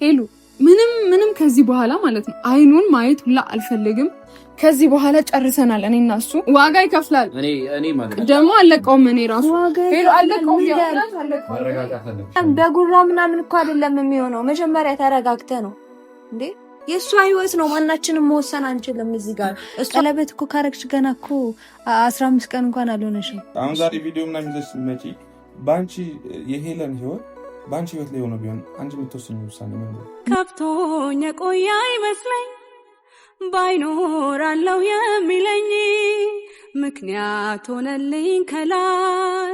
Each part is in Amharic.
ሄሉ ምንም ከዚህ በኋላ ማለት ነው አይኑን ማየት ሁላ አልፈልግም። ከዚህ በኋላ ጨርሰናል። እኔ እና እሱ ዋጋ ይከፍላል። እኔ ማለት ደግሞ አለቀውም። እኔ ራሱ ሄሉ አለቀውም። በጉራ ምናምን እኮ አይደለም የሚሆነው። መጀመሪያ ተረጋግተህ ነው እንዴ? የእሷ ህይወት ነው። ማናችንም መወሰን አንችልም እዚህ ጋር። ቀለበት እኮ ካረግሽ ገና እኮ 15 ቀን እንኳን አልሆነሽም። አሁን ዛሬ ቪዲዮ ምናምን ይዘሽ ስትመጪ ባንቺ የሄለን ህይወት ባንቺ ህይወት ላይ ሆኖ ቢሆን አንቺ የምትወስኚው ውሳኔ ምን ነው? ከፍቶኝ ቆያ ይመስለኝ ባይኖራለው የሚለኝ ምክንያት ሆነልኝ ከላይ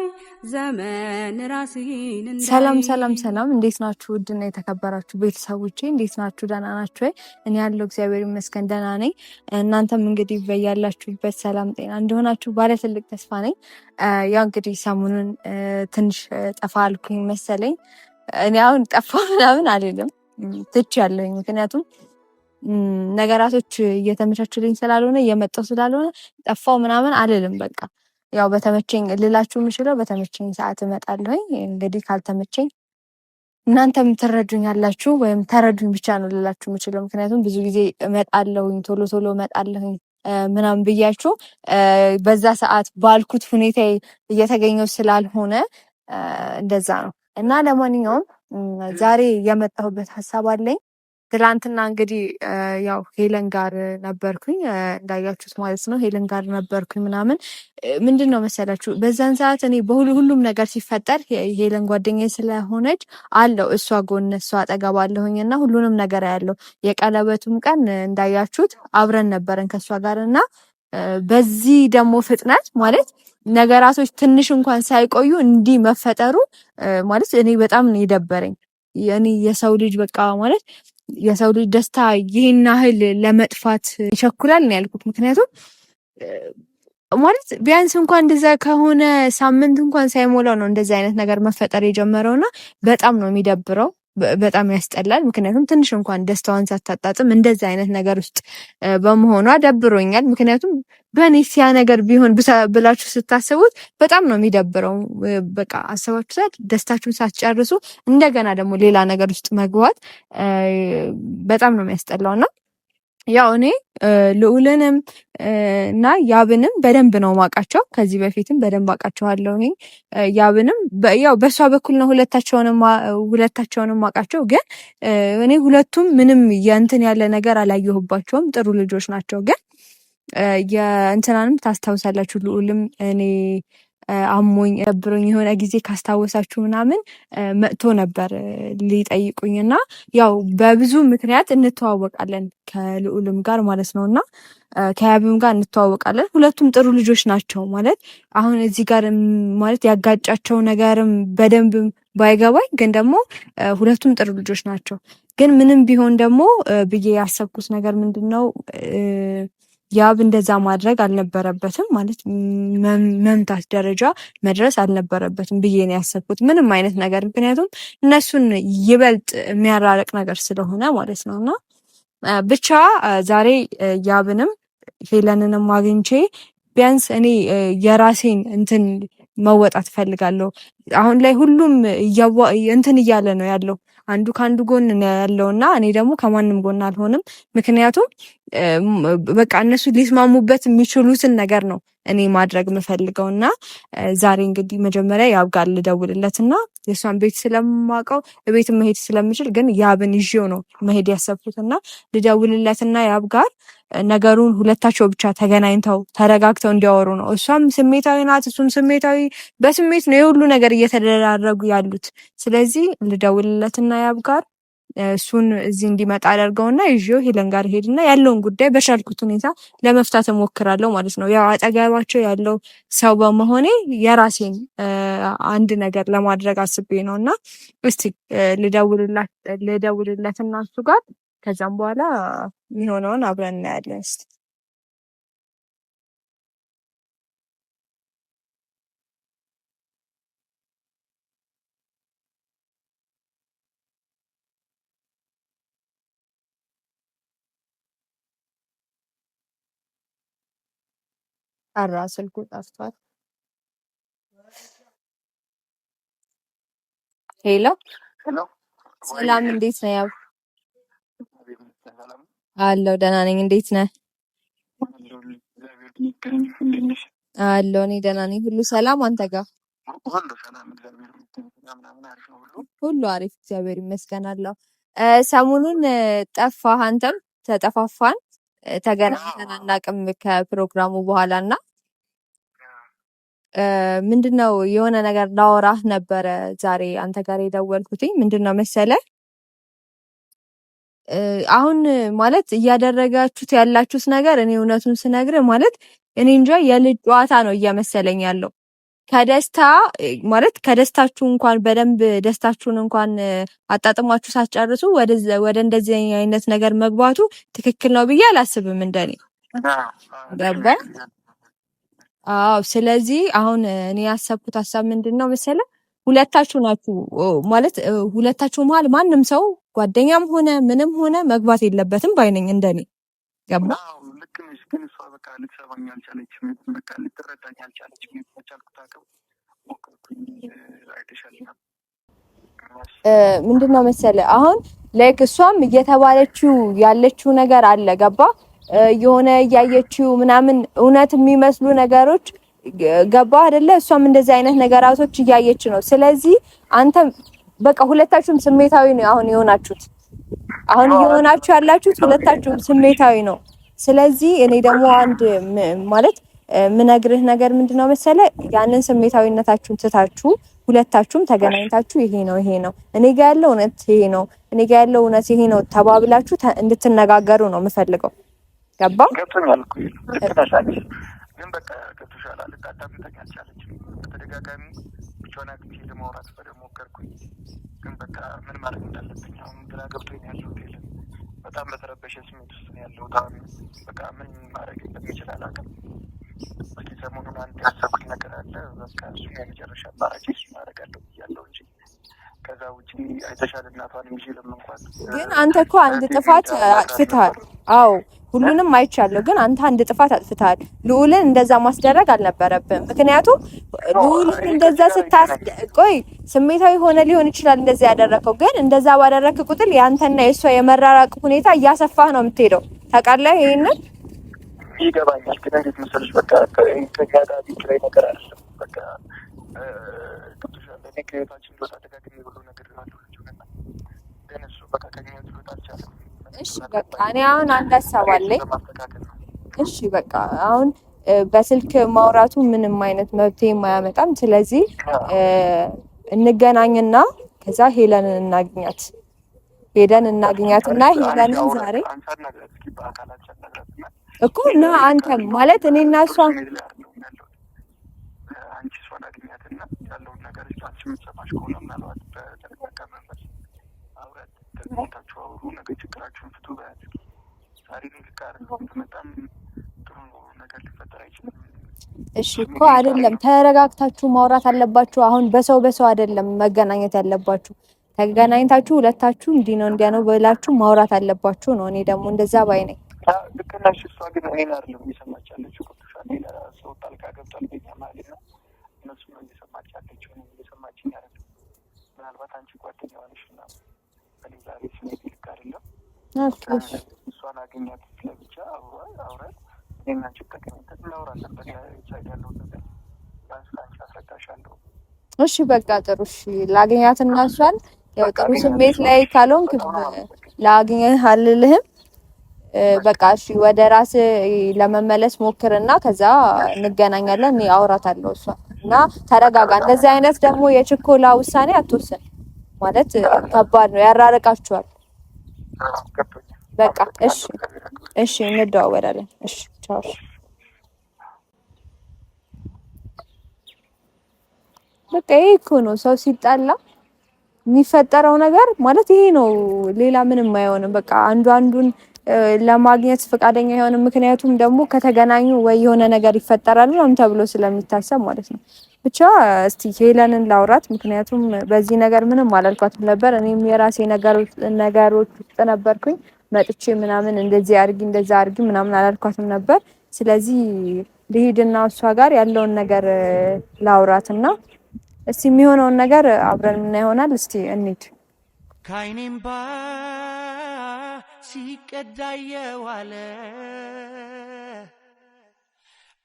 ዘመን ራሴን ሰላም እንዴት ናችሁ? ውድና የተከበራችሁ ቤተሰቦቼ እንዴት ናችሁ? ደህና ናችሁ ወይ? እኔ ያለው እግዚአብሔር ይመስገን ደህና ነኝ። እናንተም እንግዲህ በያላችሁበት ሰላም ጤና እንደሆናችሁ ባለ ትልቅ ተስፋ ነኝ። ያው እንግዲህ ሰሞኑን ትንሽ ጠፋ አልኩኝ መሰለኝ። እኔ አሁን ጠፋ ምናምን አልልም ትቼያለሁኝ። ምክንያቱም ነገራቶች እየተመቻቹልኝ ስላልሆነ እየመጣሁ ስላልሆነ ጠፋው ምናምን አልልም። በቃ ያው በተመቸኝ ልላችሁ የምችለው በተመቸኝ ሰዓት እመጣለሁኝ። እንግዲህ ካልተመቸኝ እናንተም ትረዱኝ ያላችሁ ወይም ተረዱኝ ብቻ ነው ልላችሁ የምችለው። ምክንያቱም ብዙ ጊዜ እመጣለሁኝ ቶሎ እመጣለሁኝ ምናምን ብያችሁ በዛ ሰዓት ባልኩት ሁኔታ እየተገኘው ስላልሆነ እንደዛ ነው እና ለማንኛውም ዛሬ የመጣሁበት ሀሳብ አለኝ። ትላንትና እንግዲህ ያው ሄለን ጋር ነበርኩኝ እንዳያችሁት ማለት ነው። ሄለን ጋር ነበርኩኝ ምናምን ምንድን ነው መሰላችሁ በዛን ሰዓት እኔ ሁሉም ነገር ሲፈጠር ሄለን ጓደኛዬ ስለሆነች አለው እሷ ጎን እሷ አጠገብ አለሁኝ እና ሁሉንም ነገር ያለው የቀለበቱም ቀን እንዳያችሁት አብረን ነበረን ከእሷ ጋር እና በዚህ ደግሞ ፍጥነት ማለት ነገራቶች ትንሽ እንኳን ሳይቆዩ እንዲህ መፈጠሩ ማለት እኔ በጣም ነው የደበረኝ። እኔ የሰው ልጅ በቃ ማለት የሰው ልጅ ደስታ ይህን ያህል ለመጥፋት ይቸኩላል ነው ያልኩት። ምክንያቱም ማለት ቢያንስ እንኳን እንደዛ ከሆነ ሳምንት እንኳን ሳይሞላው ነው እንደዚህ አይነት ነገር መፈጠር የጀመረውና በጣም ነው የሚደብረው። በጣም ያስጠላል። ምክንያቱም ትንሽ እንኳን ደስታዋን ሳታጣጥም እንደዚህ አይነት ነገር ውስጥ በመሆኗ ደብሮኛል። ምክንያቱም በኔስ ያ ነገር ቢሆን ብላችሁ ስታስቡት በጣም ነው የሚደብረው። በቃ አሰባችሁት ደስታችሁን ሳትጨርሱ እንደገና ደግሞ ሌላ ነገር ውስጥ መግባት በጣም ነው የሚያስጠላውና ያው እኔ ልዑልንም እና ያብንም በደንብ ነው ማውቃቸው። ከዚህ በፊትም በደንብ አውቃቸዋለሁ። ያብንም ያው በሷ በኩል ነው ሁለታቸውንም ማውቃቸው። ግን እኔ ሁለቱም ምንም የእንትን ያለ ነገር አላየሁባቸውም። ጥሩ ልጆች ናቸው። ግን የእንትናንም ታስታውሳላችሁ ልዑልም እኔ አሞኝ ደብሮኝ የሆነ ጊዜ ካስታወሳችሁ ምናምን መጥቶ ነበር ሊጠይቁኝ እና ያው በብዙ ምክንያት እንተዋወቃለን ከልዑልም ጋር ማለት ነው እና ከያብም ጋር እንተዋወቃለን። ሁለቱም ጥሩ ልጆች ናቸው ማለት አሁን እዚህ ጋር ማለት ያጋጫቸው ነገርም በደንብ ባይገባኝ ግን ደግሞ ሁለቱም ጥሩ ልጆች ናቸው። ግን ምንም ቢሆን ደግሞ ብዬ ያሰብኩት ነገር ምንድን ነው ያብ እንደዛ ማድረግ አልነበረበትም ማለት መምታት ደረጃ መድረስ አልነበረበትም ብዬ ነው ያሰብኩት። ምንም አይነት ነገር ምክንያቱም እነሱን ይበልጥ የሚያራርቅ ነገር ስለሆነ ማለት ነው እና ብቻ ዛሬ ያብንም ሄለንንም አግኝቼ ቢያንስ እኔ የራሴን እንትን መወጣት ፈልጋለሁ። አሁን ላይ ሁሉም እንትን እያለ ነው ያለው አንዱ ከአንዱ ጎን ነው ያለውና እኔ ደግሞ ከማንም ጎን አልሆንም። ምክንያቱም በቃ እነሱ ሊስማሙበት የሚችሉትን ነገር ነው እኔ ማድረግ የምፈልገውና ዛሬ እንግዲህ መጀመሪያ ያብ ጋር ልደውልለትና የሷን ቤት ስለማውቀው ቤት መሄድ ስለምችል ግን ያብን ይዤው ነው መሄድ ያሰብኩትና ልደውልለትና ያብ ጋር ነገሩን ሁለታቸው ብቻ ተገናኝተው ተረጋግተው እንዲያወሩ ነው። እሷም ስሜታዊ ናት፣ እሱም ስሜታዊ በስሜት ነው የሁሉ ነገር እየተደራረጉ ያሉት። ስለዚህ ልደውልለትና ያብ ጋር እሱን እዚህ እንዲመጣ አደርገውና ይዤው ሄለን ጋር ሄድና ያለውን ጉዳይ በቻልኩት ሁኔታ ለመፍታት እሞክራለሁ ማለት ነው። ያው አጠገባቸው ያለው ሰው በመሆኔ የራሴን አንድ ነገር ለማድረግ አስቤ ነውና እስቲ ልደውልለትና እሱ ጋር ከዛም በኋላ የሚሆነውን አብረን እናያለን። እስቲ ጠራ፣ ስልኩ ጠፍቷል። ሄሎ ሰላም፣ እንዴት ነው ያብ? አለው ደህና ነኝ። እንዴት ነህ? አለው እኔ ደህና ነኝ። ሁሉ ሰላም አንተ ጋር? ሁሉ አሪፍ እግዚአብሔር ይመስገን አለው። ሰሞኑን ጠፋህ፣ አንተም ተጠፋፋን፣ ተገናኝተን አናውቅም ከፕሮግራሙ በኋላ እና ምንድነው የሆነ ነገር ላወራህ ነበረ ዛሬ አንተ ጋር የደወልኩትኝ። ምንድነው መሰለህ አሁን ማለት እያደረጋችሁት ያላችሁት ነገር እኔ እውነቱን ስነግርህ ማለት እኔ እንጃ የልጅ ጨዋታ ነው እየመሰለኝ ያለው። ከደስታ ማለት ከደስታችሁ እንኳን በደንብ ደስታችሁን እንኳን አጣጥማችሁ ሳትጨርሱ ወደ እንደዚህ አይነት ነገር መግባቱ ትክክል ነው ብዬ አላስብም እንደኔ ገባ። አዎ ስለዚህ አሁን እኔ ያሰብኩት ሀሳብ ምንድነው መሰለህ ሁለታችሁ ናችሁ ማለት ሁለታችሁ መሀል ማንም ሰው ጓደኛም ሆነ ምንም ሆነ መግባት የለበትም ባይነኝ እንደኔ ገባ። ልክ ነሽ፣ ግን እሷ በቃ ልትሰማኝ አልቻለችም። በቃ ልትረዳኝ አልቻለችም። በቻልኩት አቅም ሞከርኩኝ። አይተሻል። ምንድነው መሰለህ አሁን ላይክ እሷም እየተባለችው ያለችው ነገር አለ ገባ። የሆነ እያየችው ምናምን እውነት የሚመስሉ ነገሮች ገባ አይደለ? እሷም እንደዚህ አይነት ነገራቶች እያየች ነው። ስለዚህ አንተ በቃ ሁለታችሁም ስሜታዊ ነው አሁን የሆናችሁት። አሁን እየሆናችሁ ያላችሁት ሁለታችሁም ስሜታዊ ነው። ስለዚህ እኔ ደግሞ አንድ ማለት ምነግርህ ነገር ምንድነው መሰለህ ያንን ስሜታዊነታችሁን ትታችሁ ሁለታችሁም ተገናኝታችሁ ይሄ ነው እኔ ጋር ያለው እውነት ይሄ ነው እኔ ጋር ያለው እውነት ይሄ ነው ተባብላችሁ እንድትነጋገሩ ነው የምፈልገው። ገባ? ገብቶኛል እኮ ልትነሳለች፣ ግን በቃ ገብቶሻል። ልታዳምጠኝ አልቻለችም። በተደጋጋሚ ብቻዋን አግኝቼ ለማውራት ሞከርኩኝ፣ ግን በቃ ምን ማድረግ እንዳለብኝ አሁን ግራ ገብቶኝ ያለሁት የለም። በጣም በተረበሸ ስሜት ውስጥ ነው ያለሁት አሁን። በቃ ምን ማድረግ እንደምችል አላውቅም። እስኪ ሰሞኑን አንድ ያሰብኩት ነገር አለ። በቃ እሱን የመጨረሻ አማራጭ እሱን አደርጋለሁ ብያለሁ እንጂ ከዛ ውጪ አይተሻል። እናቷን የሚችልም እንኳን ግን አንተ እኮ አንድ ጥፋት አጥፍተሃል። አዎ ሁሉንም አይቻለሁ፣ ግን አንተ አንድ ጥፋት አጥፍተሃል። ልዑልን እንደዛ ማስደረግ አልነበረብም። ምክንያቱም ልዑልን እንደዛ ቆይ ስሜታዊ ሆነ ሊሆን ይችላል እንደዛ ያደረከው፣ ግን እንደዛ ባደረክ ቁጥር ያንተና የእሷ የመራራቅ ሁኔታ እያሰፋህ ነው የምትሄደው። ታውቃለህ ይሄንን? ይገባኛል፣ ግን እንዴት መሰለሽ በቃ ከኛ ጋር ቢክራይ ነገር አይደለም። በቃ ቅዱሻለ እኔ ከህይወታችን ሊወጣ ደጋግሜ ብሎ ነገር ይሆናል ግን እሱ በቃ ከኛ ሊወጣ አልቻለም። እሺ በቃ እኔ አሁን አንድ ሀሳብ አለኝ። እሺ በቃ አሁን በስልክ ማውራቱ ምንም አይነት መብት የማያመጣም። ስለዚህ እንገናኝና ከዛ ሄለንን እናግኛት። ሄደን እናግኛትና ሄለንን ዛሬ እኮ እና አንተም ማለት እኔ እና እሷ አንቺ እሷን አግኛትና ያለውን ነገር አንቺ የምትሰማሽ ከሆነ ምናልባት በተረጋጋ መንፈስ አውራት ተገኝታችሁ አውሩ፣ ነገ ችግራችሁን ፍቱ። በያዝ ዛሬ ንግግር በጣም ጥሩ ነገር ሊፈጠር አይችልም። እሺ እኮ አይደለም፣ ተረጋግታችሁ ማውራት አለባችሁ። አሁን በሰው አይደለም መገናኘት ያለባችሁ። ተገናኝታችሁ ሁለታችሁ እንዲህ ነው እንዲያ ነው ብላችሁ ማውራት አለባችሁ ነው። እኔ ደግሞ እንደዛ ባይ ነኝ። ልክ ነሽ። እሷ ግን እኔን አይደለም እየሰማች ያለችው። ቁጥሻል ሌላ ሰው ጣልቃ ገብቷል በኛ ማለት ነው። እነሱ ነው እየሰማች ያለችው፣ እየሰማችኝ አይደለም። ምናልባት አንቺ ጓደኛ ሆነሽ እና እኔ ዛሬ ስሜት ልክ አይደለም። እሷን አገኛት ለብቻ አውራት እኔና አንቺ ተገናኝተን እናወራለን። በቃ ሳይድ ያለው ነገር ቢያንስ ከአንቺ አስረዳሻለሁ። እሺ በቃ ጥሩ። እሺ ላገኛትና እሷን ያው ጥሩ ስሜት ላይ ካልሆንክ ላገኘህ አልልህም። በቃ እሺ ወደ ራስ ለመመለስ ሞክርና ከዛ እንገናኛለን። እኔ አውራታለሁ እሷ እና ተረጋጋ። እንደዚህ አይነት ደግሞ የችኮላ ውሳኔ አትወስን ማለት ከባድ ነው፣ ያራርቃችኋል። በቃ እሺ እንደዋወላለን። እሺ ቻው። በቃ ይሄ እኮ ነው ሰው ሲጣላ የሚፈጠረው ነገር ማለት ይሄ ነው። ሌላ ምንም አይሆንም። በቃ አንዱን ለማግኘት ፈቃደኛ የሆነ ምክንያቱም ደግሞ ከተገናኙ ወይ የሆነ ነገር ይፈጠራል ምናምን ተብሎ ስለሚታሰብ ማለት ነው። ብቻ እስቲ ሄለንን ላውራት፣ ምክንያቱም በዚህ ነገር ምንም አላልኳትም ነበር። እኔም የራሴ ነገሮች ውስጥ ነበርኩኝ። መጥቼ ምናምን እንደዚህ አድርጊ ምናምን አላልኳትም ነበር። ስለዚህ ልሂድና እሷ ጋር ያለውን ነገር ላውራትና እስቲ የሚሆነውን ነገር አብረን ምን ይሆናል። እስቲ እንሂድ። ከዓይኔም ሲቀዳ የዋለ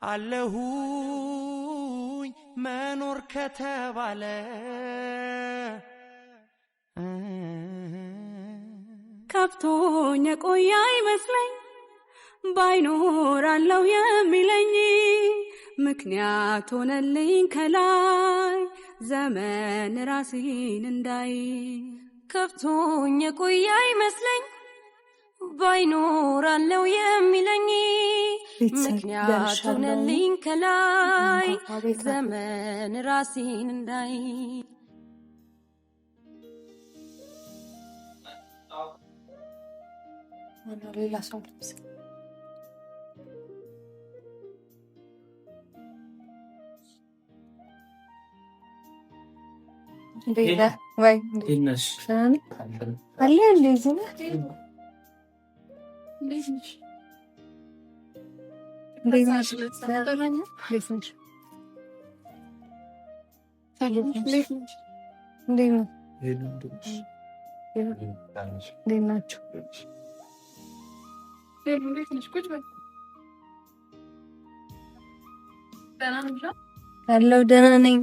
አለሁኝ መኖር ከተባለ ከብቶኝ የቆየ አይመስለኝ ባይኖራለው የሚለኝ ምክንያት ሆነልኝ ከላይ ዘመን ራሴን እንዳይ ከብቶኝ የቆየ አይመስለኝ ባይኖራለው የሚለኝ ምክንያት ሆነልኝ ከላይ ዘመን ራሴን እንዳይ ሌላ ሰው ልብስ ቤላ ወይ እንዴት አለ እንደዚህ ነው ያለው ደህና ነኝ።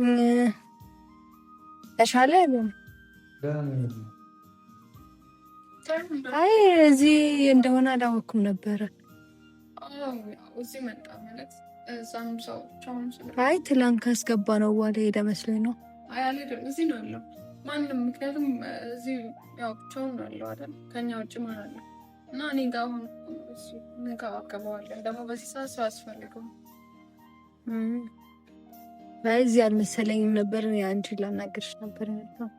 ተሻለ አይ እዚህ እንደሆነ አላወኩም ነበረ። እዚህ መጣ ማለት እዛም ሰው ቻውን ስለ አይ ትላንት ካስገባ ነው በኋላ ሄደ መስሎኝ ነው። አይ አልሄድም፣ እዚህ ነው ያለው ማንም። ምክንያቱም እዚህ ያው ቻውን ነው ያለው አይደል? ከኛ ውጭ ማን አለ? እና እኔ ጋር አሁን እሱ እንከባከበዋለን። ደግሞ በዚህ ሰዓት ሰው አስፈልገው በዚህ አልመሰለኝም ነበር። አንቺ ላናግርሽ ነበር ነው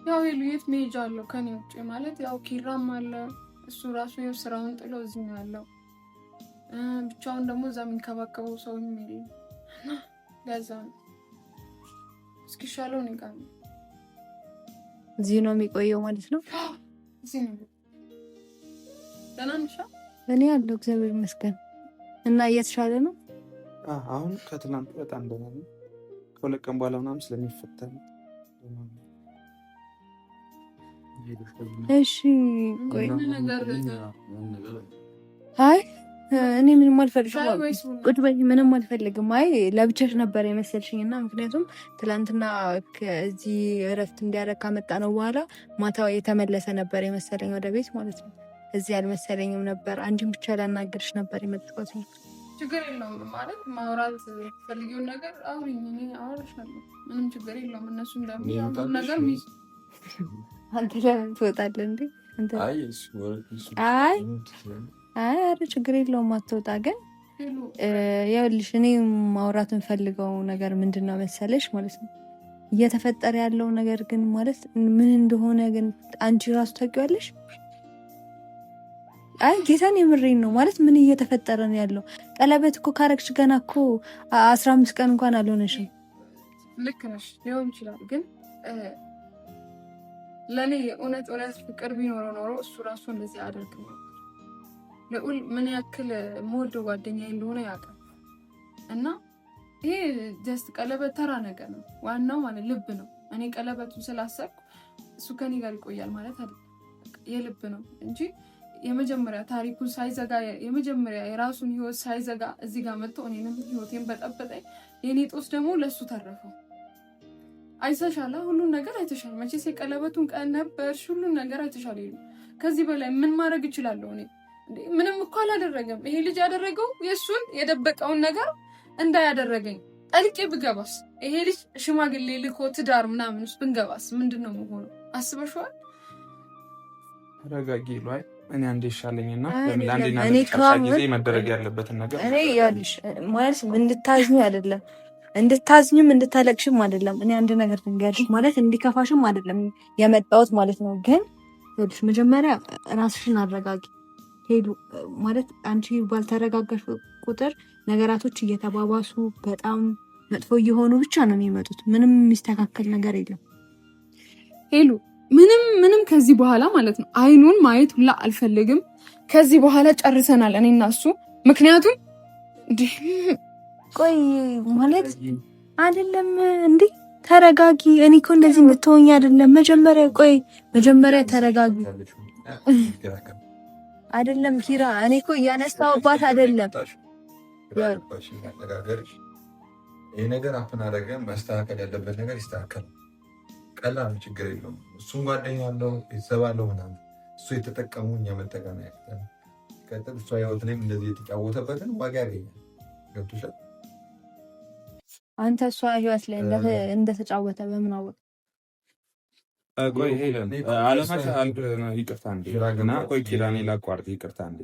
ያው የት መሄጃ አለው ከኔ ውጭ ማለት ያው ኪራም አለ። እሱ ራሱ ያው ስራውን ጥሎ እዚህ ነው ያለው። ብቻውን ደግሞ እዛ የሚንከባከበው ሰው የለም። ለዛ ነው እስኪሻለው ነው ጋር እዚህ ነው የሚቆየው ማለት ነው። እዚህ ነው ደህና ነሽ? እኔ ያለው እግዚአብሔር ይመስገን። እና እየተሻለ ነው አሁን ከትናንት በጣም ደህና ነው። ከሁለት ቀን በኋላ ምናምን ስለሚፈተን እሺ ቆይ አይ እኔ ምንም አልፈልግም። ቁጭ በይ። ምንም አልፈልግም። አይ ለብቻሽ ነበር የመሰልሽኝና ምክንያቱም ትላንትና ከዚህ እረፍት እንዲያደርግ ካመጣ ነው በኋላ ማታ የተመለሰ ነበር የመሰለኝ ወደ ቤት ማለት ነው። እዚህ አልመሰለኝም ነበር። አንቺን ብቻ ላናገርሽ ነበር የመጣሁት። ችግር የለውም ማለት ማውራት ፈልጊውን ነገር አውሪኝ፣ እኔ አወራሻለሁ። ምንም ችግር የለውም። እነሱ እንደሚያውቁ ነገር አንተ ለምን ትወጣለህ እንዴ? አይ ኧረ ችግር የለውም አትወጣ። ግን ይኸውልሽ እኔ ማውራት እንፈልገው ነገር ምንድን ነው መሰለሽ ማለት ነው እየተፈጠረ ያለው ነገር ግን ማለት ምን እንደሆነ ግን አንቺ ራሱ ታውቂዋለሽ። አይ ጌታን የምሬን ነው ማለት ምን እየተፈጠረ ነው ያለው። ቀለበት እኮ ካረግሽ ገና እኮ 15 ቀን እንኳን አልሆነሽም። ልክ ነሽ ሊሆን ይችላል። ግን ለእኔ እውነት ፍቅር ቢኖረው ኖሮ እሱ ራሱ እንደዚህ አደርግ ነው። ልዑል ምን ያክል የምወደው ጓደኛ እንደሆነ ያውቃል። እና ይሄ ጀስት ቀለበት ተራ ነገር ነው። ዋናው ማለት ልብ ነው። እኔ ቀለበቱን ስላሰብኩ እሱ ከኔ ጋር ይቆያል ማለት አይደለም። የልብ ነው እንጂ የመጀመሪያ ታሪኩን ሳይዘጋ የመጀመሪያ የራሱን ህይወት ሳይዘጋ እዚህ ጋር መጥቶ እኔንም ህይወቴን በጠበጠኝ። የኔ ጦስ ደግሞ ለሱ ተረፈው። አይተሻላ፣ ሁሉን ነገር አይተሻል። መቼስ የቀለበቱን ቀን ነበርሽ፣ ሁሉን ነገር አይተሻል። ይሉ ከዚህ በላይ ምን ማድረግ እችላለሁ እኔ? ምንም እኮ አላደረገም ይሄ ልጅ። ያደረገው የእሱን የደበቀውን ነገር እንዳያደረገኝ ጠልቄ ብገባስ? ይሄ ልጅ ሽማግሌ ልኮ ትዳር ምናምን ውስጥ ብንገባስ ምንድን ነው የምሆነው? አስበሽዋል? ረጋጊ ላይ እኔ አንዴ ይሻለኝና ለምን አንዴና ለቻ ጊዜ መደረግ ያለበትን ነገር እኔ ያልሽ ማለት እንድታዝኙ አይደለም፣ እንድታዝኙም እንድታለቅሽም አይደለም። እኔ አንድ ነገር ልንገርሽ ማለት እንዲከፋሽም አይደለም የመጣሁት ማለት ነው። ግን ይኸውልሽ መጀመሪያ ራስሽን አረጋጊ። ሄዱ ማለት አንቺ ባልተረጋጋሽ ቁጥር ነገራቶች እየተባባሱ በጣም መጥፎ እየሆኑ ብቻ ነው የሚመጡት። ምንም የሚስተካከል ነገር የለም። ሄሉ ምንም ከዚህ በኋላ ማለት ነው አይኑን ማየት ሁላ አልፈልግም። ከዚህ በኋላ ጨርሰናል እኔ እና እሱ። ምክንያቱም ቆይ ማለት አይደለም እንዴ ተረጋጊ። እኔ እኮ እንደዚህ እንድትሆኝ አይደለም። መጀመሪያ ተረጋጊ። አይደለም ኪራ፣ እኔ እኮ እያነሳሁባት አይደለም። ይሄ ነገር አፍን አደረገ። መስተካከል ያለበት ነገር ይስተካከል። ቀላል ችግር የለውም። እሱም ጓደኛ አለው፣ ቤተሰብ አለው ምናምን። እሱ የተጠቀሙ እኛ መጠቀም ያቅተን ቀጥል። እሷ ህይወት ላይም እንደዚህ የተጫወተበትን ዋጋ ያገኛል። ገብቶሻል? አንተ እሷ ህይወት ላይ እንደተጫወተ በምን አወቅ? ቆይ ሄለን አለማሽ ይቅርታ እንዴ እና ቆይ ኪራኔ ላቋርጥ፣ ይቅርታ እንዴ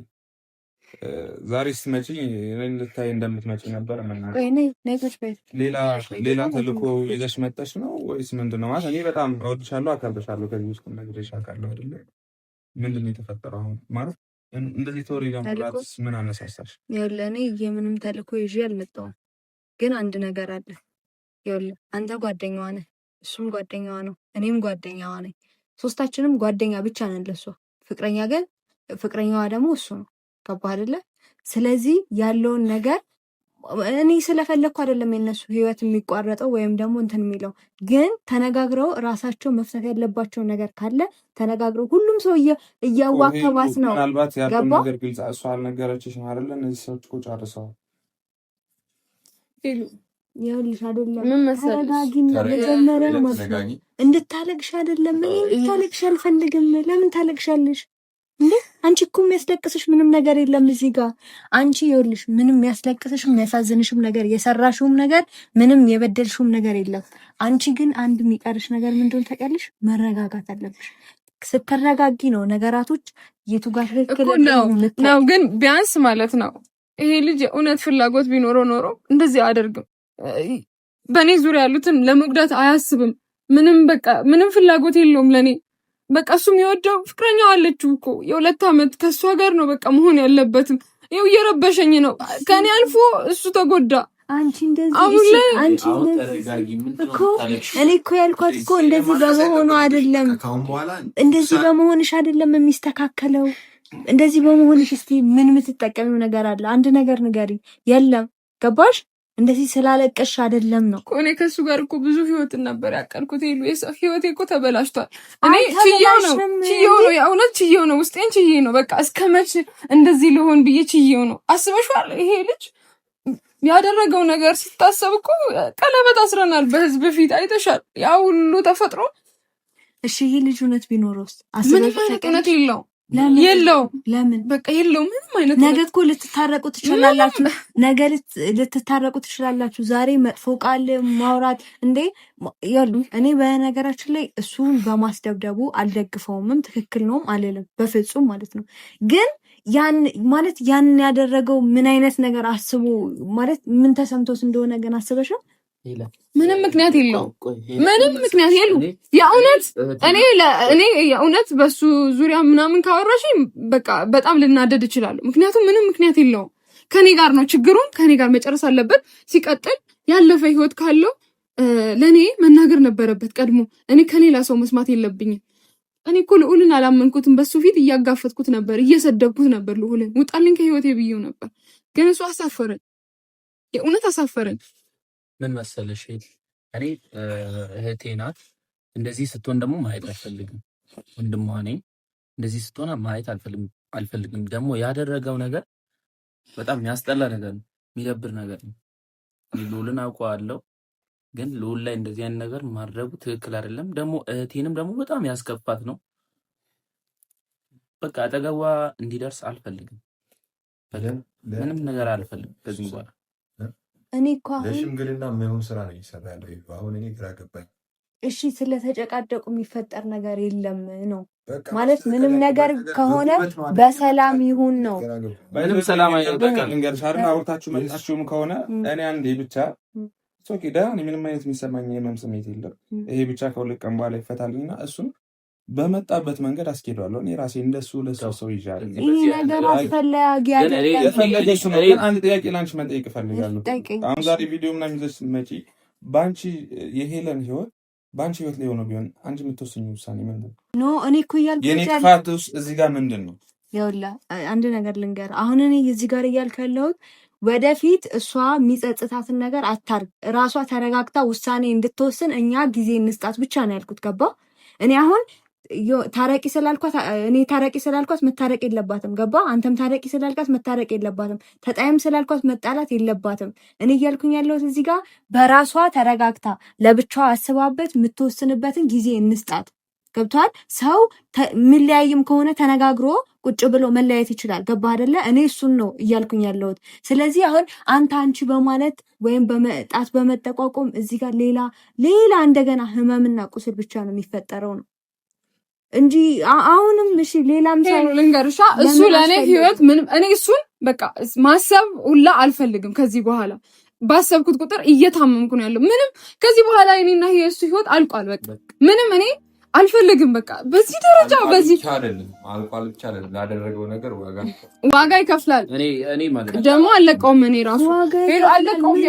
ዛሬ ስትመጪ ልታይ እንደምትመጪ ነበር መናገር። ሌላ ተልእኮ ይዘሽ መጣሽ ነው ወይስ ምንድን ነው? ማለት እኔ በጣም እወድሻለሁ፣ አከብርሻለሁ። ከዚህ ውስጥ ነግሬሽ አውቃለሁ አይደለ? ምንድን ነው የተፈጠረው አሁን? ማለት እንደዚህ ተወሪ ለማውራት ምን አነሳሳሽ? ይኸውልህ እኔ የምንም ተልእኮ ይዤ አልመጣሁም፣ ግን አንድ ነገር አለ። ይኸውልህ አንተ ጓደኛዋ ነህ፣ እሱም ጓደኛዋ ነው፣ እኔም ጓደኛዋ ነኝ። ሶስታችንም ጓደኛ ብቻ ነን ለሷ። ፍቅረኛዋ ደግሞ እሱ ነው። ገባህ አይደለ? ስለዚህ ያለውን ነገር እኔ ስለፈለግኩ አይደለም የነሱ ህይወት የሚቋረጠው ወይም ደግሞ እንትን የሚለው፣ ግን ተነጋግረው ራሳቸው መፍታት ያለባቸው ነገር ካለ ተነጋግረው፣ ሁሉም ሰው እያዋከባት ነው። ምናልባት ያለውን ነገር ግልጽ እሷ አልነገረችሽም አይደለ? እነዚህ ሰዎች እኮ ጨርሰዋል። ይኸውልሽ አይደለም ተረጋጊና መጀመሪያ እንድታለቅሽ አይደለም። እኔ እንድታለቅሽ አልፈልግም። ለምን ታለቅሻለሽ እንዴ? አንቺ እኮ የሚያስለቅስሽ ምንም ነገር የለም እዚህ ጋር። አንቺ ይኸውልሽ ምንም የሚያስለቅስሽም የሚያሳዝንሽም ነገር የሰራሽውም ነገር ምንም የበደልሽውም ነገር የለም። አንቺ ግን አንድ የሚቀርሽ ነገር ምንድን ነው ታውቂያለሽ? መረጋጋት አለብሽ። ስትረጋጊ ነው ነገራቶች የቱ ጋር ትክክል ነው። ግን ቢያንስ ማለት ነው ይሄ ልጅ የእውነት ፍላጎት ቢኖረው ኖሮ እንደዚህ አያደርግም። በእኔ ዙሪያ ያሉትን ለመጉዳት አያስብም። ምንም ፍላጎት የለውም ለእኔ። በቃ እሱም የወደው ፍቅረኛው አለችው እኮ የ2 ዓመት ከእሷ ጋር ነው በቃ መሆን ያለበትም። ይኸው እየረበሸኝ ነው። ከኔ አልፎ እሱ ተጎዳ። አንቺ እንደዚህ እኮ እኔ እኮ ያልኳት እኮ እንደዚህ በመሆኑ አይደለም፣ እንደዚህ በመሆንሽ አይደለም የሚስተካከለው። እንደዚህ በመሆንሽ እስቲ ምን የምትጠቀሚው ነገር አለ? አንድ ነገር ንገሪ። የለም ገባሽ? እንደዚህ ስላለቀሽ አይደለም ነው እኔ ከሱ ጋር እኮ ብዙ ህይወትን ነበር ያቀልኩት። ህይወቴ እኮ ተበላሽቷል። እኔ ችዬው ነው የእውነት ችዬው ነው፣ ውስጤን ችዬ ነው። በቃ እስከመች እንደዚህ ልሆን ብዬ ችዬው ነው። አስበሽዋል? ይሄ ልጅ ያደረገው ነገር ሲታሰብ እኮ ቀለበት አስረናል በህዝብ ፊት አይተሻል። ያ ሁሉ ተፈጥሮ እሺ፣ ይሄ ልጅ እውነት ቢኖረውስ? ምንም አይነት እውነት የለው ለምን በቃ የለው ምንም አይነት። ነገ እኮ ልትታረቁ ትችላላችሁ። ዛሬ መጥፎ ቃል ማውራት እንዴ ያሉ። እኔ በነገራችን ላይ እሱን በማስደብደቡ አልደግፈውምም፣ ትክክል ነውም አልልም በፍጹም ማለት ነው። ግን ያን ያደረገው ምን አይነት ነገር አስቦ ማለት ምን ተሰምቶስ እንደሆነ ግን አስበሽው? ምንም ምክንያት የለውም። እኔ የእውነት በሱ ዙሪያ ምናምን ካወራሽ በቃ በጣም ልናደድ እችላለሁ። ምክንያቱም ምንም ምክንያት የለውም። ከኔ ጋር ነው ችግሩን ከኔ ጋር መጨረስ አለበት። ሲቀጥል ያለፈ ህይወት ካለው ለእኔ መናገር ነበረበት ቀድሞ። እኔ ከሌላ ሰው መስማት የለብኝም። እኔ እኮ ልዑልን አላመንኩትም። በሱ ፊት እያጋፈጥኩት ነበር፣ እየሰደብኩት ነበር። ልዑልን ውጣልኝ ከህይወቴ ብዬው ነበር። ግን እሱ አሳፈረኝ፣ የእውነት አሳፈረኝ። ምን መሰለሽ እኔ እህቴ ናት። እንደዚህ ስትሆን ደግሞ ማየት አልፈልግም። ወንድሟ ነኝ። እንደዚህ ስትሆን ማየት አልፈልግም። ደግሞ ያደረገው ነገር በጣም የሚያስጠላ ነገር ነው፣ የሚደብር ነገር ነው። ልዑልን አውቀዋለሁ፣ ግን ልዑል ላይ እንደዚህ አይነት ነገር ማድረጉ ትክክል አይደለም። ደግሞ እህቴንም ደግሞ በጣም ያስከፋት ነው። በቃ አጠገቧ እንዲደርስ አልፈልግም። ምንም ነገር አልፈልግም ከዚህ በኋላ። እኔ እኮ ለሽምግልና የማይሆን ስራ ነው እየሰራ ያለው። አሁን እኔ ግራ ገባኝ። እሺ ስለተጨቃጨቁ የሚፈጠር ነገር የለም ነው ማለት። ምንም ነገር ከሆነ በሰላም ይሁን ነው። ምንም ሰላም አይደለም። እንገርሻርን አውርታችሁ መጣችሁም ከሆነ እኔ አንዴ ብቻ ሶኪ ዳኒ ምንም አይነት የሚሰማኝ የመም ስሜት የለም። ይሄ ብቻ ከሁለት ቀን በኋላ ይፈታልኝና እሱን በመጣበት መንገድ አስኬዷለሁ። እኔ ራሴ እንደሱ ለሰው ይዣል። ይሄ ነገር አስፈላጊ አይደለም። አንድ ጥያቄ ላንቺ መጠየቅ እፈልጋለሁ። አሁን ዛሬ ቪዲዮ ምናምን ይዘሽ ስትመጪ ባንቺ የሄለን ህይወት ባንቺ ህይወት ላይ ሆኖ ቢሆን አንቺ የምትወስኚው ውሳኔ ምንድን ነው? ኖ እኔ እኮ እያልኩ የኔ ጥፋት ውስጥ እዚህ ጋር ምንድን ነው? ይኸውልህ አንድ ነገር ልንገርህ። አሁን እኔ እዚህ ጋር እያልኩ ያለሁት ወደፊት እሷ የሚጸጽታትን ነገር አታርግ። ራሷ ተረጋግታ ውሳኔ እንድትወስን እኛ ጊዜ እንስጣት ብቻ ነው ያልኩት። ገባ? እኔ አሁን ታረቂ ስላልኳት መታረቅ የለባትም። ገባ? አንተም ታረቂ ስላልኳት መታረቅ የለባትም። ተጣይም ስላልኳት መጣላት የለባትም። እኔ እያልኩኝ ያለሁት እዚህ ጋር በራሷ ተረጋግታ ለብቻዋ አስባበት የምትወስንበትን ጊዜ እንስጣት። ገብቷል? ሰው የሚለያይም ከሆነ ተነጋግሮ ቁጭ ብሎ መለያየት ይችላል። ገባ አይደለ? እኔ እሱን ነው እያልኩኝ ያለሁት። ስለዚህ አሁን አንቺ በማለት ወይም በመጣት በመጠቋቆም እዚህ ጋር ሌላ እንደገና ህመምና ቁስል ብቻ ነው የሚፈጠረው ነው እንጂ አሁንም እሺ ሌላም ሰው ልንገርሻ፣ እሱ ለእኔ ህይወት ምንም እኔ እሱን በቃ ማሰብ ሁላ አልፈልግም። ከዚህ በኋላ ባሰብኩት ቁጥር እየታመምኩ ነው ያለው። ምንም ከዚህ በኋላ እኔና የእሱ ህይወት አልቋል። በቃ ምንም እኔ አልፈልግም። በቃ በዚህ ደረጃ በዚህ አልቋል ብቻ አይደለም ላደረገው ነገር ዋጋ ይከፍላል። እኔ ማለት ደግሞ አለቀውም። እኔ ራሱ አለቀውም።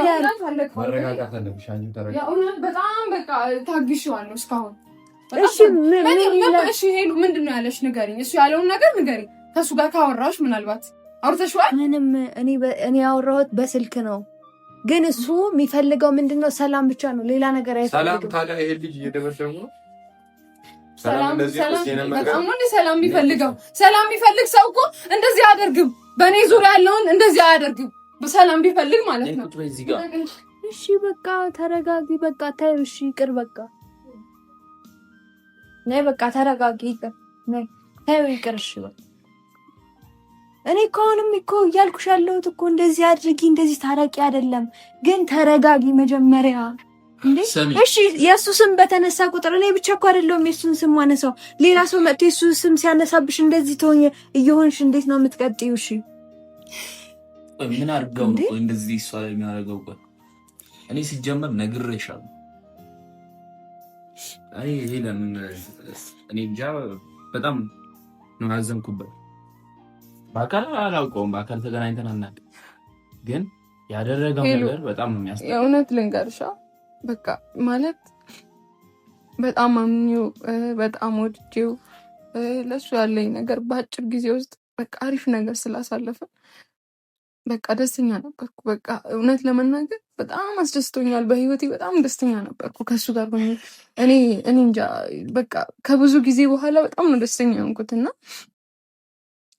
መረጋጋት አለብሽ። አንቺ ተረጋጋ። በጣም በቃ ታግሼዋለሁ እስካሁን። እሺ ሄሉ ምንድነው ያለሽ? ንገሪኝ። እሱ ያለውን ነገር ንገሪኝ። ከሱ ጋር ካወራሽ ምናልባት አውርተሽዋል? ምንም እኔ ያወራሁት በስልክ ነው። ግን እሱ የሚፈልገው ምንድነው? ሰላም ብቻ ነው፣ ሌላ ነገር አይፈልግም። ሰላም ታዲያ ይሄ ልጅ እየደበደቡ ነው። ሰላም የሚፈልገው ሰላም የሚፈልግ ሰው እኮ እንደዚህ አያደርግም። በእኔ ዙሪያ ያለውን እንደዚህ አያደርግም። በሰላም ቢፈልግ ማለት ነው። እሺ በቃ ተረጋጊ። በቃ ታዩ። እሺ ይቅር በቃ ነይ በቃ ተረጋጊ። ይቅር ነይ ታዩ። ይቅር እሺ በቃ እኔ እኮ አሁንም እኮ እያልኩሽ ያለሁት እኮ እንደዚህ አድርጊ እንደዚህ ታረቂ አይደለም፣ ግን ተረጋጊ መጀመሪያ። እንዴ እሺ የሱ ስም በተነሳ ቁጥር እኔ ብቻ እኮ አይደለሁም የሱን ስም ማነሳው። ሌላ ሰው መጥቶ የሱ ስም ሲያነሳብሽ እንደዚህ ተሆኝ እየሆንሽ እንዴት ነው የምትቀጥይው? እሺ ምን አድርገው ነው እንደዚህ እሷ ላይ የሚያደርገው? እኔ ሲጀመር ነግሬሻለሁ። አይ ሄለን እኔ እንጃ በጣም ነው ያዘንኩበት። በአካል አላውቀውም፣ በአካል ተገናኝተን አናውቅም፣ ግን ያደረገው ነገር በጣም ነው የሚያስጠላው። የእውነት ልንገርሻ በቃ ማለት በጣም አምኜው በጣም ወድጄው ለሱ ያለኝ ነገር በአጭር ጊዜ ውስጥ በቃ አሪፍ ነገር ስላሳለፈ በቃ ደስተኛ ነበርኩ። በቃ እውነት ለመናገር በጣም አስደስቶኛል። በህይወቴ በጣም ደስተኛ ነበርኩ ከሱ ጋር ሆኜ። እኔ እንጃ በቃ ከብዙ ጊዜ በኋላ በጣም ነው ደስተኛ የሆንኩትና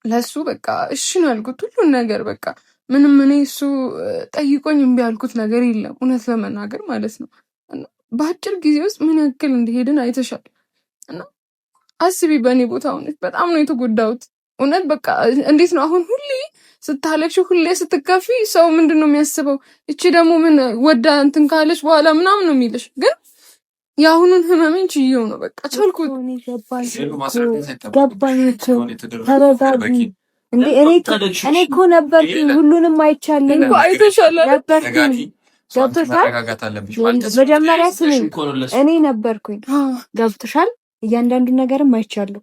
ለሱ በቃ እሺ ነው ያልኩት ሁሉን ነገር። በቃ ምንም እኔ እሱ ጠይቆኝ እምቢ ያልኩት ነገር የለም እውነት ለመናገር ማለት ነው። እና በአጭር ጊዜ ውስጥ ምን ያክል እንደሄድን አይተሻል። እና አስቢ በእኔ ቦታ ሆነሽ በጣም ነው የተጎዳሁት እውነት። በቃ እንዴት ነው አሁን ሁሌ ስታለቅሽ ሁሌ ስትከፊ ሰው ምንድን ነው የሚያስበው? እቺ ደግሞ ምን ወዳ እንትን ካለች በኋላ ምናምን ነው የሚልሽ። ግን የአሁኑን ህመሜን ችዬው ነው በቃ ቻልኩት። ገባኝ እኮ ተረጋጊ እንዴ እኔ እኮ ነበርኩኝ፣ ሁሉንም አይቻለኝ እኮ አይተሻል። ነበርኩኝ ገብቶሻል። መጀመሪያ ስሚኝ እኔ ነበርኩኝ ገብቶሻል። እያንዳንዱ ነገርም አይቻለሁ።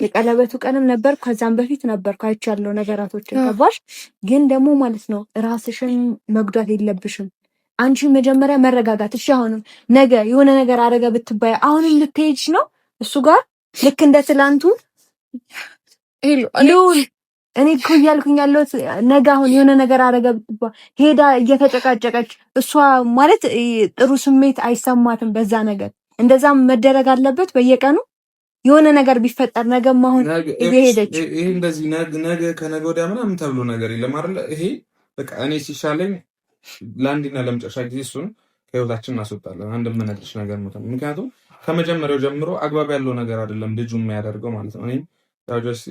የቀለበቱ ቀንም ነበርኩ፣ ከዛም በፊት ነበርኩ፣ አይቻለሁ ነገራቶችን ገባሽ። ግን ደግሞ ማለት ነው ራስሽን መጉዳት የለብሽም አንቺ መጀመሪያ መረጋጋት። እሺ አሁንም ነገ የሆነ ነገር አደረገ ብትባይ አሁንም ልትሄጂ ነው እሱ ጋር ልክ እንደ ትላንቱ ልውል። እኔ እኮ እያልኩኝ ያለሁት ነገ አሁን የሆነ ነገር አደረገ ብትባይ ሄዳ እየተጨቃጨቀች እሷ ማለት ጥሩ ስሜት አይሰማትም በዛ ነገር። እንደዛም መደረግ አለበት በየቀኑ የሆነ ነገር ቢፈጠር ነገም አሁን እየሄደች ይሄ እንደዚህ ነገ ከነገ ወዲያ ምናምን ተብሎ ነገር የለም አይደለ? ይሄ በቃ እኔ ሲሻለኝ ለአንድና ለመጨረሻ ጊዜ እሱን ከህይወታችን እናስወጣለን። አንድ የምነግርሽ ነገር ነው። ምክንያቱም ከመጀመሪያው ጀምሮ አግባብ ያለው ነገር አይደለም ልጁ የሚያደርገው ማለት ነው። እኔም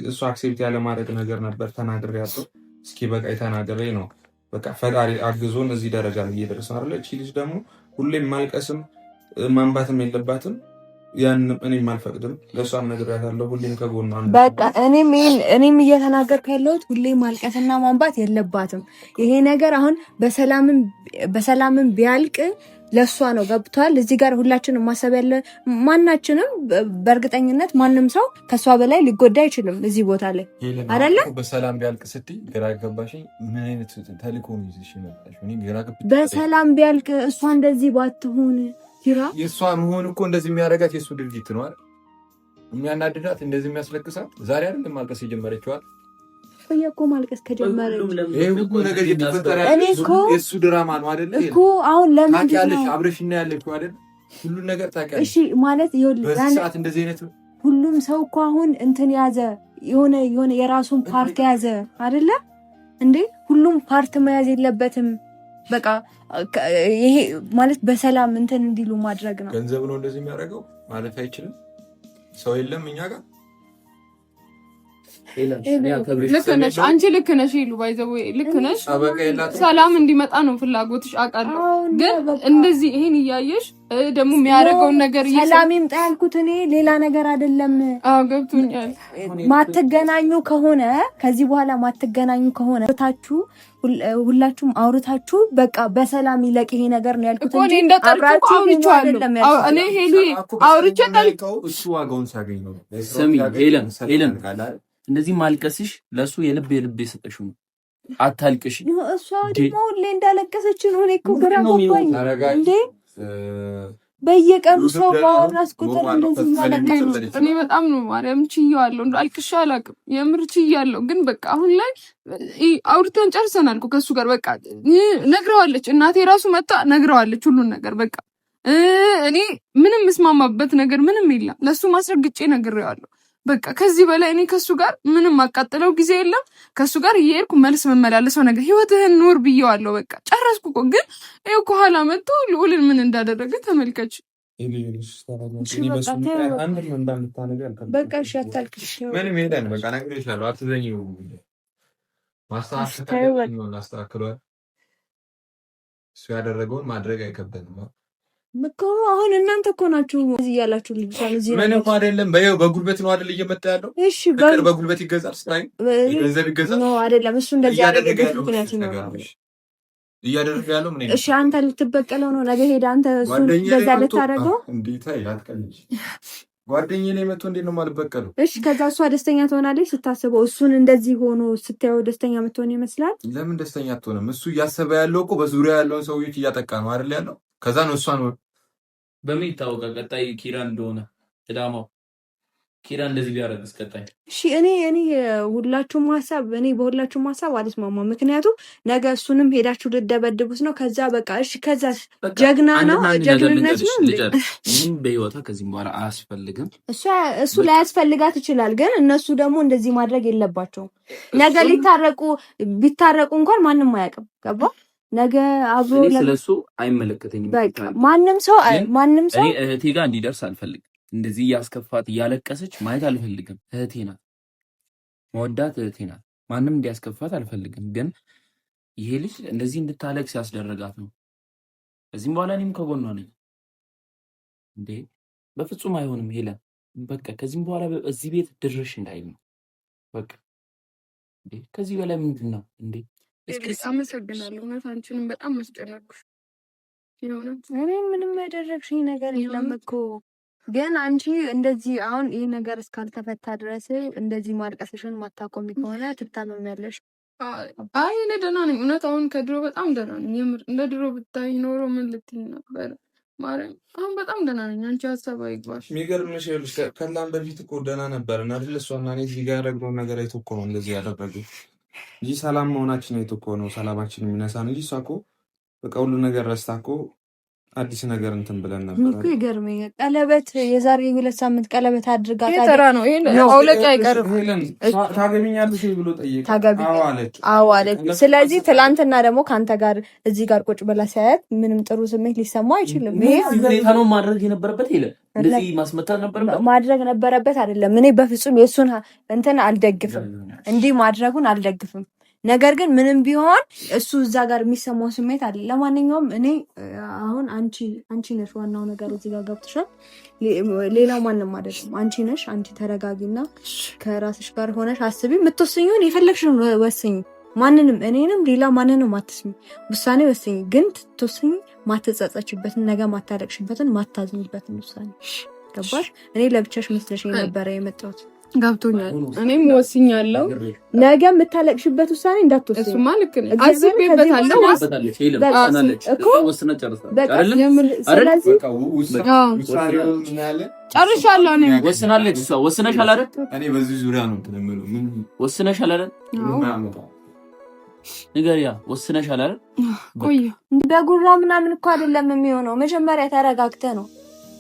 እሱ አክሴፕት ያለ ማድረግ ነገር ነበር ተናግሬ ያለው እስኪ በቃ የተናገረ ነው። በቃ ፈጣሪ አግዞን እዚህ ደረጃ ላይ እየደረስን አይደለ? እቺ ልጅ ደግሞ ሁሌም ማልቀስም ማንባትም የለባትም። ያንንም እኔም አልፈቅድም። ለሷም ነግሬያታለሁ። ሁሌም ከጎኗ ነው። በቃ እኔም እየተናገርኩ ያለሁት ሁሌም ማልቀስና ማንባት የለባትም። ይሄ ነገር አሁን በሰላምም ቢያልቅ ለሷ ነው ገብቷል። እዚህ ጋር ሁላችንም ማሰብ ያለ ማናችንም በእርግጠኝነት ማንም ሰው ከሷ በላይ ሊጎዳ አይችልም እዚህ ቦታ ላይ አይደለ? በሰላም ቢያልቅ ስትይ ግራ ገባሽኝ። ምን አይነት ተልእኮ ነው ይዘሽ መጣሽ? እኔ ግራ ገባኝ። በሰላም ቢያልቅ እሷ እንደዚህ ባትሆን የእሷ መሆን እኮ እንደዚህ የሚያደርጋት የእሱ ድርጊት ነው አይደል? የሚያናድዳት እንደዚህ የሚያስለቅሳት ዛሬ አይደለም ማልቀስ የጀመረችዋል። ቆየ እኮ ማልቀስ ከጀመረ ይሄ ሁሉ ነገር እየተፈጠረ እሱ ድራማ ነው አይደል እኮ አሁን ለምን ታውቂያለሽ አብረሽ እና ያለሽው አይደል ሁሉ ነገር ታውቂያለሽ እሺ ማለት ይኸውልህ በዚህ ሰዓት እንደዚህ አይነት ሁሉም ሰው እኮ አሁን እንትን ያዘ የሆነ የራሱን ፓርት ያዘ አይደለ እንዴ ሁሉም ፓርት መያዝ የለበትም በቃ ይሄ ማለት በሰላም እንትን እንዲሉ ማድረግ ነው ገንዘብ ነው እንደዚህ የሚያደርገው ማለት አይችልም ሰው የለም እኛ ጋር ልክ ነሽ አንቺ ልክ ነሽ ይሉ ባይዘው ልክ ነሽ ሰላም እንዲመጣ ነው ፍላጎትሽ አውቃለሁ ግን እንደዚህ ይሄን እያየሽ ደግሞ የሚያደርገውን ነገር ሰላም ይምጣ ያልኩት እኔ ሌላ ነገር አይደለም ገብቶኛል ማትገናኙ ከሆነ ከዚህ በኋላ ማትገናኙ ከሆነ ሁላችሁም አውርታችሁ በቃ በሰላም ይለቅ ይሄ ነገር ነው ያልኩት እንጂ አብራችሁ አውርቻለሁ እኔ ሄሉ አውርቻለሁ እሱ ዋጋውን ሲያገኝ ነው ስሚ ሄለን እንደዚህ ማልቀስሽ ለሱ የልብ የሰጠሽው ነው አታልቅሽ እሷ ደግሞ ሁሌ እንዳለቀሰች ነው እኔ እኮ ግራ ገባኝ እንዴ በየቀኑ ሰው ባወራስ ቁጥር እንደዚህ ማለቀኝ እኔ በጣም ነው ማርያም ችዬዋለሁ አልቅሻ አላውቅም የምር ችዬዋለሁ ግን በቃ አሁን ላይ አውርተን ጨርሰናል እኮ ከሱ ጋር በቃ ነግረዋለች እናቴ ራሱ መጣ ነግረዋለች ሁሉን ነገር በቃ እኔ ምንም መስማማበት ነገር ምንም የለም ለሱ ማስረግጬ ነግሬዋለሁ በቃ ከዚህ በላይ እኔ ከሱ ጋር ምንም ማቃጠለው ጊዜ የለም ከሱ ጋር እየሄድኩ መልስ መመላለሰው ነገር ህይወትህን ኑር ብየዋለሁ በቃ ጨረስኩ እኮ ግን ይኸው ከኋላ መጥቶ ልዑልን ምን እንዳደረገ ተመልከች በቃ እሺ አታልቅሽ ምንም ሄደን በቃ ነግሬሻለሁ አትዘኝው ማስተካከል እሱ ያደረገውን ማድረግ አይከብደንም ምከሩ አሁን እናንተ እኮ ናችሁ እዚህ ያላችሁ ልጅታን እዚህ ምንም አይደለም በጉልበት ነው አይደል እየመጣ ያለው እሺ በጉልበት ይገዛል ስታይ ገንዘብ ይገዛል ነው አይደለም እሱ እንደዚህ ያደረገ ምክንያት ነው እያደረገ ያለው ምን እሺ አንተ ልትበቀለው ነው ነገ ሄዳ አንተ እሱ እንደዛ ልታደርገው እንዴት ያትቀልሽ ጓደኛዬ ላይ መጥቶ እንዴት ነው የማልበቀለው እሺ ከዛ እሷ ደስተኛ ትሆናለች ስታስበው እሱን እንደዚህ ሆኖ ስታየው ደስተኛ የምትሆን ይመስላል ለምን ደስተኛ አትሆንም እሱ እያሰበ ያለው እኮ በዙሪያ ያለውን ሰዎች እያጠቃ ነው አይደል ያለው ከዛ ነው እሷን በምን ይታወቃል ቀጣይ ኪራን እንደሆነ ድራማው ኪራን እንደዚህ ቢያደርግስ ቀጣይ እሺ እኔ በሁላችሁም ሀሳብ አልስማማም ምክንያቱም ነገ እሱንም ሄዳችሁ ልደበድቡት ነው ከዛ በቃ እሺ ከዛ ጀግና ነው ጀግንነት ነው ምንም በህይወቷ ከዚህ በኋላ አያስፈልግም እሱ ላያስፈልጋት ይችላል ግን እነሱ ደግሞ እንደዚህ ማድረግ የለባቸውም ነገ ቢታረቁ እንኳን ማንም አያውቅም ገባ ነገ አብሮ ስለሱ አይመለከተኝም ማንም ሰው እኔ እህቴ ጋር እንዲደርስ አልፈልግም እንደዚህ እያስከፋት እያለቀሰች ማየት አልፈልግም እህቴ ናት መወዳት እህቴ ናት ማንም እንዲያስከፋት አልፈልግም ግን ይሄ ልጅ እንደዚህ እንድታለቅስ ያስደረጋት ነው ከዚህም በኋላ እኔም ከጎኗ ነኝ እንዴ በፍጹም አይሆንም ሄለን በቃ ከዚህም በኋላ እዚህ ቤት ድርሽ እንዳይል ነው በቃ እንዴ ከዚህ በላይ ምንድን ነው እንዴ አመሰግናለሁ እውነት አንቺንም በጣም መስጨነቅኩሽ እኔ ምንም ያደረግሽኝ ነገር የለም እኮ ግን አንቺ እንደዚህ አሁን ይህ ነገር እስካልተፈታ ድረስ እንደዚህ ማልቀስሽን ማታቆሚ ከሆነ ትታመሚያለሽ አይ እኔ ደህና ነኝ እውነት አሁን ከድሮ በጣም ደህና ነኝ የምር እንደ ድሮ ብታይ ኖሮ ምን ልትይ ነበር ማርያም አሁን በጣም ደህና ነኝ አንቺ ሀሳብ አይግባሽ የሚገርምሽ ይኸውልሽ ከላም በፊት እኮ ደህና ነበርን አይደል እሷና እኔ እዚህ ጋር ያደረግነውን ነገር አይቶ እኮ ነው እንደዚህ ያደረገው እንጂ ሰላም መሆናችን አይቶ እኮ ነው ሰላማችን የሚነሳን እንጂ እሷ እኮ በቃ ሁሉ ነገር ረስታ እኮ አዲስ ነገር እንትን ብለን ነበር እኮ ይገርመኛል ቀለበት የዛሬ 2 ሳምንት ቀለበት አድርጋ ታዲያ ነው ይሄን አውለቂ አይቀርም ታገቢኛለሽ ብሎ ጠየቀ አዎ አለች ስለዚህ ትላንትና ደግሞ ካንተ ጋር እዚህ ጋር ቁጭ ብላ ሲያያት ምንም ጥሩ ስሜት ሊሰማው አይችልም ይሄ ሁኔታ ነው ማድረግ የነበረበት ይለ እንደዚህ ማስመታት ማድረግ ነበረበት አይደለም እኔ በፍጹም የሱን እንትን አልደግፍም እንዲህ ማድረጉን አልደግፍም ነገር ግን ምንም ቢሆን እሱ እዛ ጋር የሚሰማው ስሜት አለ ለማንኛውም እኔ አሁን አንቺ ነሽ ዋናው ነገር እዚህ ጋር ገብተሻል ሌላው ማንንም አይደለም አንቺ ነሽ አንቺ ተረጋጊና ከራስሽ ጋር ሆነሽ አስቢ የምትወስኚውን የፈለግሽውን ወስኚ ማንንም እኔንም ሌላ ማንንም አትስሚ ውሳኔ ወስኚ ግን ትወስኚ ማትጸጸችበትን ነገ ማታለቅሽበትን ማታዝኝበትን ውሳኔ ገባሽ እኔ ለብቻሽ መስለሽ የነበረ የመጣሁት ገብቶኛል። እኔም ወስኛለሁ። ነገ የምታለቅሽበት ውሳኔ እንዳትወስኝ። እሱማ ልክ ነኝ። አስቤበታለሁ። ጨርሻለሁ። እኔ ወስናለች። እሷ ወስነሻል አይደል? እኔ በዚህ ዙሪያ ነው የምትለምለው። ምን ወስነሻል አይደል? ንገሪያ። ወስነሻል አይደል? ቆይ በጉራ ምናምን እኮ አይደለም የሚሆነው። መጀመሪያ ተረጋግተህ ነው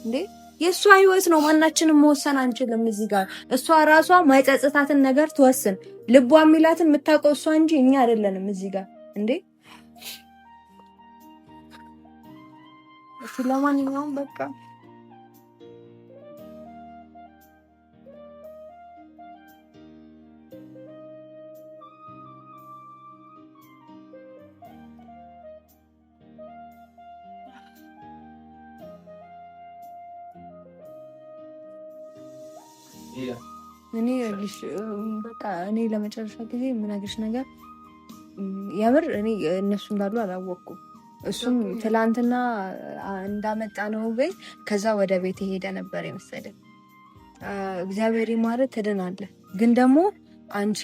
እንዴ? የእሷ ህይወት ነው። ማናችንም መወሰን አንችልም እዚህ ጋር። እሷ ራሷ ማይጸጽታትን ነገር ትወስን። ልቧ የሚላትን የምታውቀው እሷ እንጂ እኛ አይደለንም እዚህ ጋር እንዴ። እሺ ለማንኛውም በቃ እኔ ልሽ በቃ እኔ ለመጨረሻ ጊዜ የምነግርሽ ነገር የምር እኔ እነሱ እንዳሉ አላወቅኩም። እሱም ትላንትና እንዳመጣ ነው በይ ከዛ ወደ ቤት ሄደ ነበር የመሰለኝ። እግዚአብሔር ማለት ትድናለህ። ግን ደግሞ አንቺ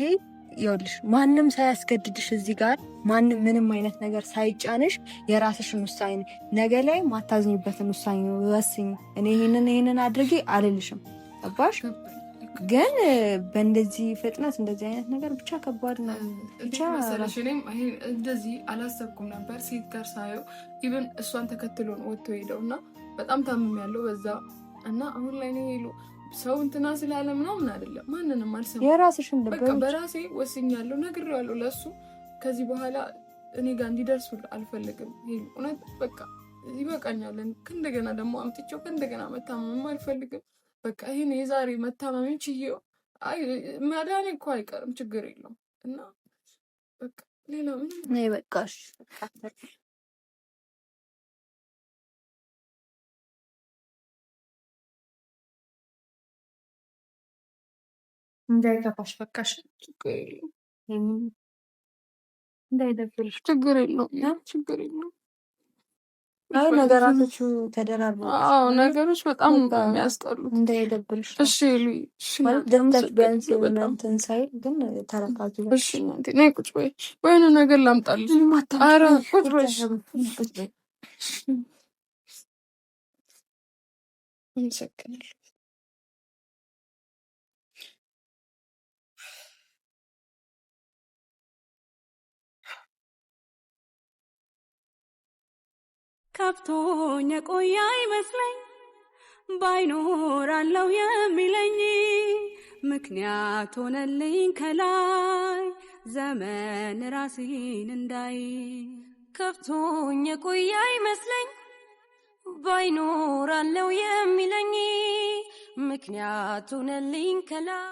ይኸውልሽ ማንም ሳያስገድድሽ እዚህ ጋር ማንም ምንም አይነት ነገር ሳይጫንሽ የራስሽን ውሳኔ ነገ ላይ ማታዝኝበትን ውሳኔ ወስኝ። እኔ ይሄንን አድርጌ አልልሽም። ገባሽ? ግን በእንደዚህ ፍጥነት እንደዚህ አይነት ነገር ብቻ ከባድ ነው። ብቻ መሰለሽ እኔም ይሄን እንደዚህ አላሰብኩም ነበር። ሴት ጋር ሳየው ኢቭን እሷን ተከትሎ ነው ወጥቶ ሄደው እና በጣም ታምም ያለው በዛ እና አሁን ላይ ነው ሄሎ ሰው እንትና ስላለ ምናምን አይደለም። ማንንም አልሰማም። የራስሽን በቃ በራሴ ወስኛለሁ፣ ነግሬዋለሁ ለሱ። ከዚህ በኋላ እኔ ጋር እንዲደርሱ አልፈልግም። ሄሎ እውነት በቃ ይበቃኛል። ከእንደገና ደግሞ አምጥቼው ከእንደገና መታመም አልፈልግም። በቃ ይሄን የዛሬ መታመምን ችዬው መዳኔ እኮ አይቀርም፣ ችግር የለውም። እና በቃ ሌላ ምን ነይ በቃሽ። እንዳይከፋሽ በቃሽ። ችግር የለውም። እንዳይደብርሽ። ችግር የለውም። ችግር የለውም። አይ ነገራቶቹ ተደራርበው። አዎ ነገሮች በጣም የሚያስጠሉት። እንዳይደብርሽ። እሺ ሉይ ማለት ደምተሽ ቢያንስ እንትን ሳይል ግን ተረጋጊ። እሺ ነይ ቁጭ በይ። ወይኔ ነገር ላምጣልሽ። ኧረ ቁጭ በይ። እንሰከናል። ከብቶኝ የቆየ አይመስለኝ ባይኖር አለው የሚለኝ ምክንያት ሆነልኝ ከላይ ዘመን ራሴን እንዳይ። ከብቶኝ የቆየ አይመስለኝ ባይኖር አለው የሚለኝ ምክንያት ሆነልኝ ከላይ